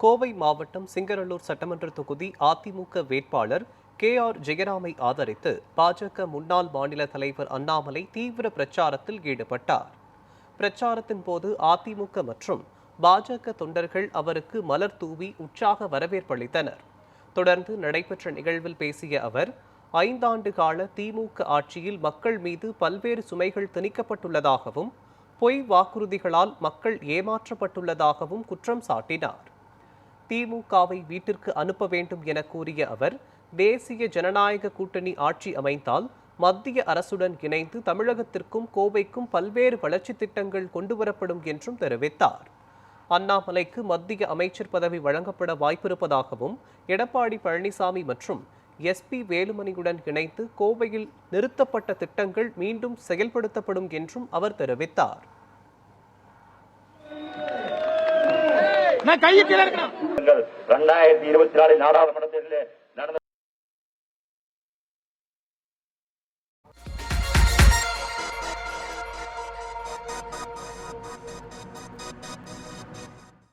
கோவை மாவட்டம் சிங்கரல்லூர் சட்டமன்ற தொகுதி அதிமுக வேட்பாளர் KR ஜெயராமை ஆதரித்து பாஜக முன்னாள் மாநில தலைவர் அண்ணாமலை தீவிர பிரச்சாரத்தில் ஈடுபட்டார். பிரச்சாரத்தின் போது அதிமுக மற்றும் பாஜக தொண்டர்கள் அவருக்கு மலர் தூவி உற்சாக வரவேற்பளித்தனர். தொடர்ந்து நடைபெற்ற நிகழ்வில் பேசிய அவர், 5 ஆண்டு கால திமுக ஆட்சியில் மக்கள் மீது பல்வேறு சுமைகள் திணிக்கப்பட்டுள்ளதாகவும் பொய் வாக்குறுதிகளால் மக்கள் ஏமாற்றப்பட்டுள்ளதாகவும் குற்றம் சாட்டினார். திமுகவை வீட்டிற்கு அனுப்ப வேண்டும் என கூறிய அவர், தேசிய ஜனநாயக கூட்டணி ஆட்சி அமைந்தால் மத்திய அரசுடன் இணைந்து தமிழகத்திற்கும் கோவைக்கும் பல்வேறு வளர்ச்சி திட்டங்கள் கொண்டுவரப்படும் என்றும் தெரிவித்தார். அண்ணாமலைக்கு மத்திய அமைச்சர் பதவி வழங்கப்பட வாய்ப்பிருப்பதாகவும், எடப்பாடி பழனிசாமி மற்றும் SP வேலுமணியுடன் இணைந்து கோவையில் நிறுத்தப்பட்ட திட்டங்கள் மீண்டும் செயல்படுத்தப்படும் என்றும் அவர் தெரிவித்தார். 2024 நாடாளுமன்ற தேர்தலில்